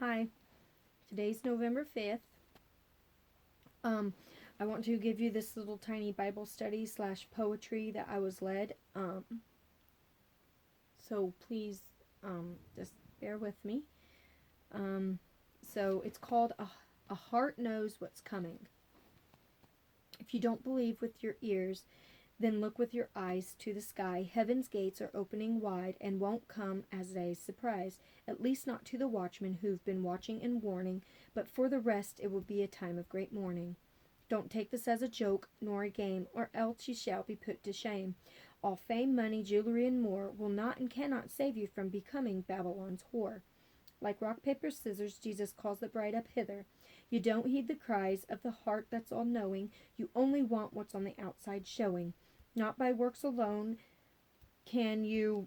Hi, today's November 5th. I want to give you this little tiny Bible study slash poetry that I was led. So please just bear with me. So it's called A Heart Knows What's Coming. If you don't believe with your ears, then look with your eyes to the sky. Heaven's gates are opening wide and won't come as a surprise, at least not to the watchmen who've been watching and warning, but for the rest it will be a time of great mourning. Don't take this as a joke nor a game, or else you shall be put to shame. All fame, money, jewelry, and more will not and cannot save you from becoming Babylon's whore. Like rock, paper, scissors, Jesus calls the bride up hither. You don't heed the cries of the heart that's all knowing. You only want what's on the outside showing. Not by works alone can you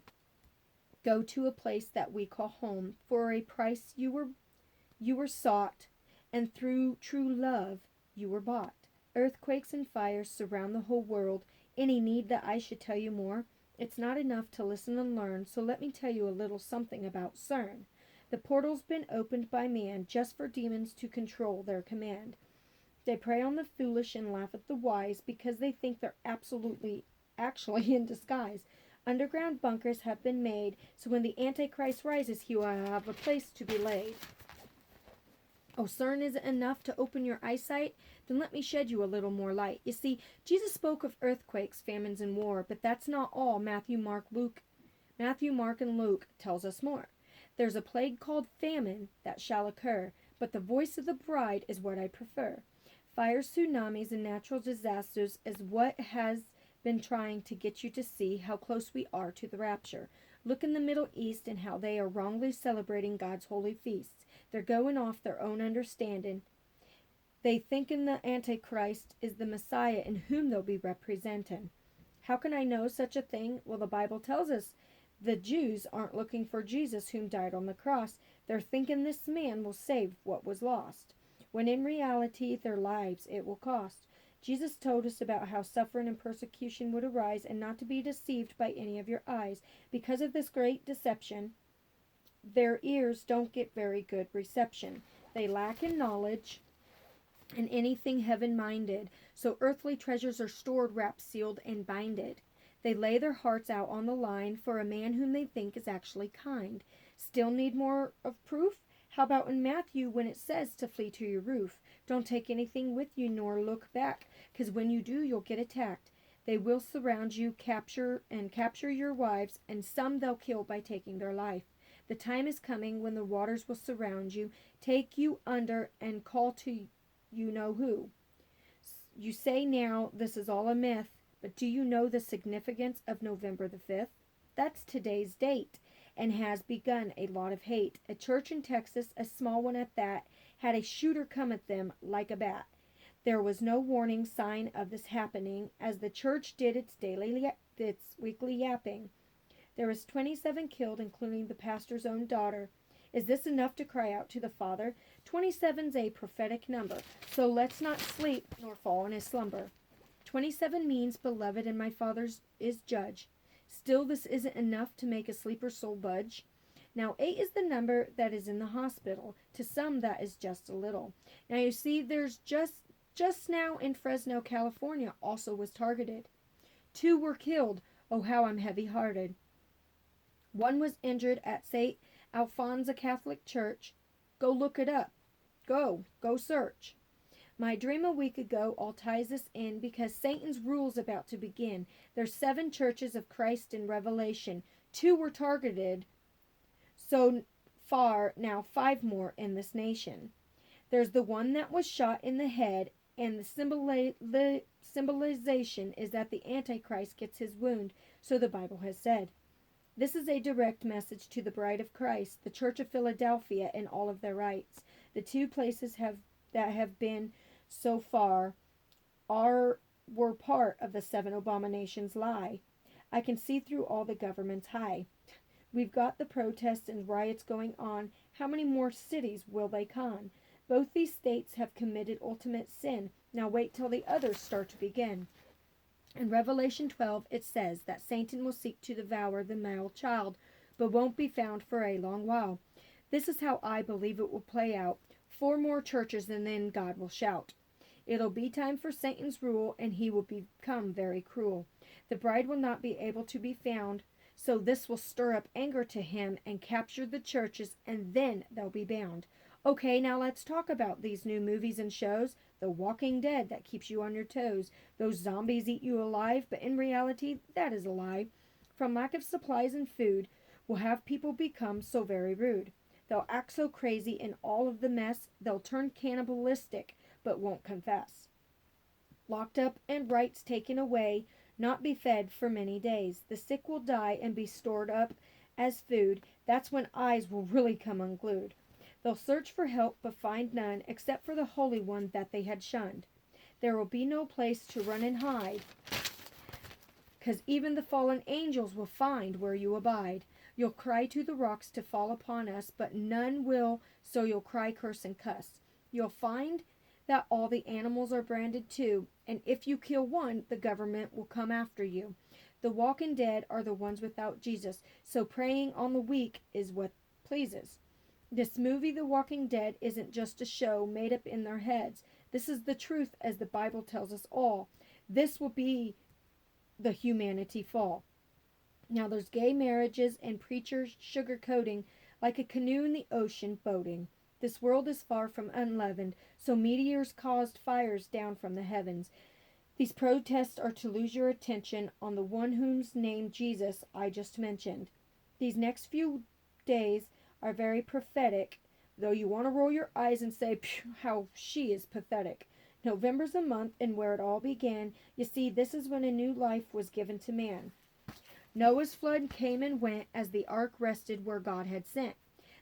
go to a place that we call home. For a price you were sought, and through true love you were bought. Earthquakes and fires surround the whole world. Any need that I should tell you more? It's not enough to listen and learn, so let me tell you a little something about CERN. The portal's been opened by man just for demons to control their command. They prey on the foolish and laugh at the wise because they think they're actually in disguise. Underground bunkers have been made, so when the Antichrist rises, he will have a place to be laid. Oh, CERN isn't enough to open your eyesight? Then let me shed you a little more light. You see, Jesus spoke of earthquakes, famines, and war, but that's not all. Matthew, Mark, and Luke tells us more. There's a plague called famine that shall occur, but the voice of the bride is what I prefer. Fires, tsunamis, and natural disasters is what has been trying to get you to see how close we are to the rapture. Look in the Middle East and how they are wrongly celebrating God's holy feasts. They're going off their own understanding. They thinking the Antichrist is the Messiah in whom they'll be representing. How can I know such a thing? Well, the Bible tells us the Jews aren't looking for Jesus whom died on the cross. They're thinking this man will save what was lost, when in reality their lives it will cost. Jesus told us about how suffering and persecution would arise, and not to be deceived by any of your eyes. Because of this great deception, their ears don't get very good reception. They lack in knowledge and anything heaven-minded, so earthly treasures are stored, wrapped, sealed, and binded. They lay their hearts out on the line for a man whom they think is actually kind. Still need more of proof? How about in Matthew when it says to flee to your roof? Don't take anything with you nor look back, 'cause when you do you'll get attacked. They will surround you, capture your wives, and some they'll kill by taking their life. The time is coming when the waters will surround you, take you under, and call to you know who. You say now this is all a myth, but do you know the significance of November the 5th? That's today's date, and has begun a lot of hate. A church in Texas, a small one at that, had a shooter come at them like a bat. There was no warning sign of this happening as the church did its weekly yapping. There was 27 killed, including the pastor's own daughter. Is this enough to cry out to the Father? 27's a prophetic number, so let's not sleep nor fall in a slumber. 27 means beloved, and my Father's is judge. Still, this isn't enough to make a sleeper soul budge. Now 8 is the number that is in the hospital. To some that is just a little. Now you see, there's just now in Fresno, California, also was targeted. 2 were killed. Oh, how I'm heavy-hearted. 1 was injured at St. Alphonsa Catholic Church. Go look it up. Go search. My dream a week ago all ties this in because Satan's rule's about to begin. There's 7 churches of Christ in Revelation. 2 were targeted. So far, now 5 more in this nation. There's the one that was shot in the head, and the symbolization is that the Antichrist gets his wound, so the Bible has said. This is a direct message to the bride of Christ, the Church of Philadelphia, and all of their rights. The 2 places that have been so far were part of the 7 abominations lie. I can see through all the government's high. We've got the protests and riots going on. How many more cities will they con? Both these states have committed ultimate sin. Now wait till the others start to begin. In Revelation 12, it says that Satan will seek to devour the male child, but won't be found for a long while. This is how I believe it will play out. 4 more churches and then God will shout. It'll be time for Satan's rule, and he will become very cruel. The bride will not be able to be found, so this will stir up anger to him and capture the churches, and then they'll be bound. Okay, now let's talk about these new movies and shows. The Walking Dead, that keeps you on your toes. Those zombies eat you alive, but in reality, that is a lie. From lack of supplies and food, will have people become so very rude. They'll act so crazy in all of the mess, they'll turn cannibalistic, but won't confess. Locked up and rights taken away, not be fed for many days. The sick will die and be stored up as food. That's when eyes will really come unglued. They'll search for help but find none, except for the Holy One that they had shunned. There will be no place to run and hide, 'cause even the fallen angels will find where you abide. You'll cry to the rocks to fall upon us, but none will, so you'll cry, curse, and cuss. You'll find that all the animals are branded too, and if you kill one, the government will come after you. The walking dead are the ones without Jesus, so preying on the weak is what pleases. This movie, The Walking Dead, isn't just a show made up in their heads. This is the truth, as the Bible tells us all. This will be the humanity fall. Now there's gay marriages and preachers sugarcoating like a canoe in the ocean boating. This world is far from unleavened, so meteors caused fires down from the heavens. These protests are to lose your attention on the one whose name Jesus I just mentioned. These next few days are very prophetic, though you want to roll your eyes and say, how she is pathetic. November's a month, and where it all began, you see, this is when a new life was given to man. Noah's flood came and went as the ark rested where God had sent.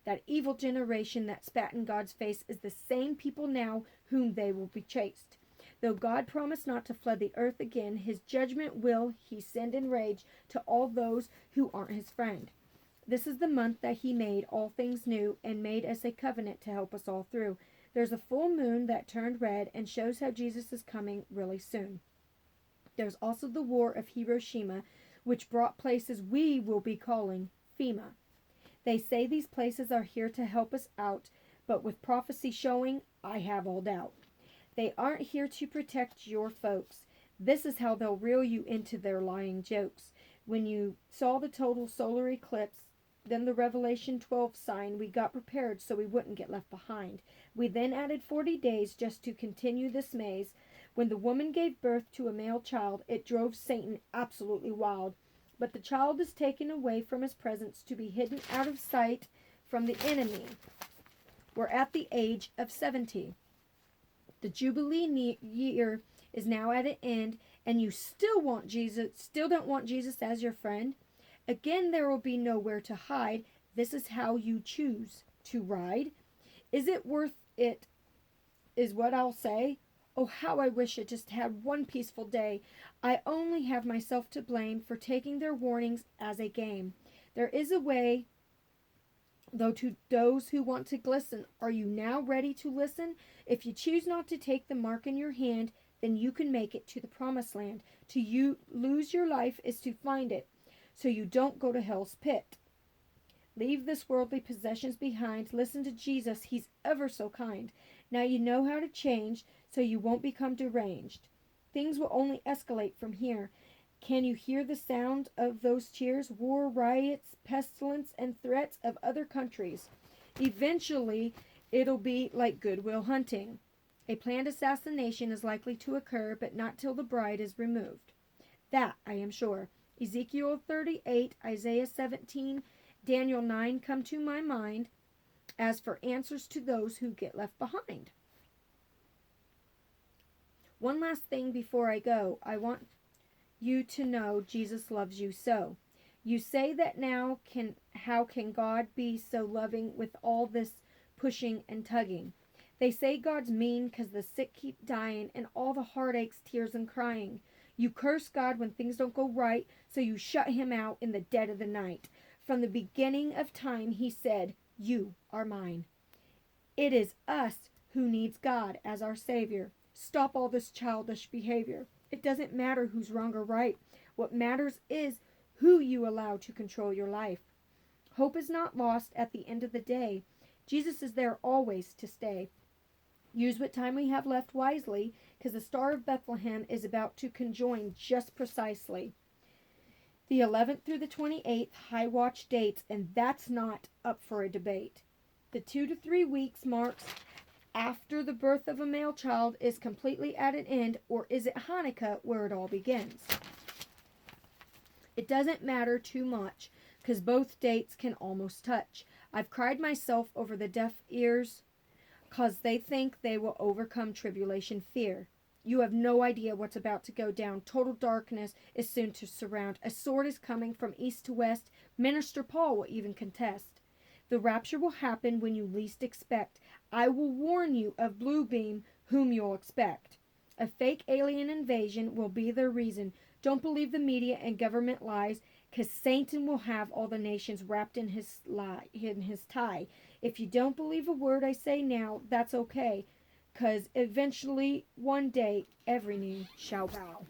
That evil generation that spat in God's face is the same people now whom they will be chased. Though God promised not to flood the earth again, his judgment will he send in rage to all those who aren't his friend. This is the month that he made all things new and made us a covenant to help us all through. There's a full moon that turned red and shows how Jesus is coming really soon. There's also the war of Hiroshima, which brought places we will be calling FEMA. They say these places are here to help us out, but with prophecy showing, I have all doubt. They aren't here to protect your folks. This is how they'll reel you into their lying jokes. When you saw the total solar eclipse, then the Revelation 12 sign, we got prepared so we wouldn't get left behind. We then added 40 days just to continue this maze. When the woman gave birth to a male child, it drove Satan absolutely wild. But the child is taken away from his presence to be hidden out of sight from the enemy. We're at the age of 70. The Jubilee year is now at an end, and you still don't want Jesus as your friend? Again, there will be nowhere to hide. This is how you choose to ride. Is it worth it, is what I'll say. Oh, how I wish I just had one peaceful day. I only have myself to blame for taking their warnings as a game. There is a way, though, to those who want to glisten. Are you now ready to listen? If you choose not to take the mark in your hand, then you can make it to the promised land. To lose your life is to find it, so you don't go to hell's pit. Leave this worldly possessions behind. Listen to Jesus. He's ever so kind. Now you know how to change, so you won't become deranged. Things will only escalate from here. Can you hear the sound of those cheers? War, riots, pestilence, and threats of other countries. Eventually, it'll be like Good Will Hunting. A planned assassination is likely to occur, but not till the bride is removed. That I am sure. Ezekiel 38, Isaiah 17, Daniel 9 come to my mind as for answers to those who get left behind. One last thing before I go. I want you to know Jesus loves you so. You say that now, how can God be so loving with all this pushing and tugging? They say God's mean because the sick keep dying and all the heartaches, tears, and crying. You curse God when things don't go right, so you shut him out in the dead of the night. From the beginning of time, he said, you are mine. It is us who needs God as our Savior. Stop all this childish behavior. It doesn't matter who's wrong or right. What matters is who you allow to control your life. Hope is not lost at the end of the day. Jesus is there always to stay. Use what time we have left wisely, because the Star of Bethlehem is about to conjoin just precisely. The 11th through the 28th high watch dates, and that's not up for a debate. The 2 to 3 weeks marks after the birth of a male child is completely at an end, or is it Hanukkah where it all begins? It doesn't matter too much, because both dates can almost touch. I've cried myself over the deaf ears, because they think they will overcome tribulation fear. You have no idea what's about to go down. Total darkness is soon to surround. A sword is coming from east to west. Minister Paul will even contest. The rapture will happen when you least expect. I will warn you of Bluebeam, whom you'll expect. A fake alien invasion will be their reason. Don't believe the media and government lies, because Satan will have all the nations wrapped in his tie. If you don't believe a word I say now, that's okay, because eventually, one day, every knee shall bow.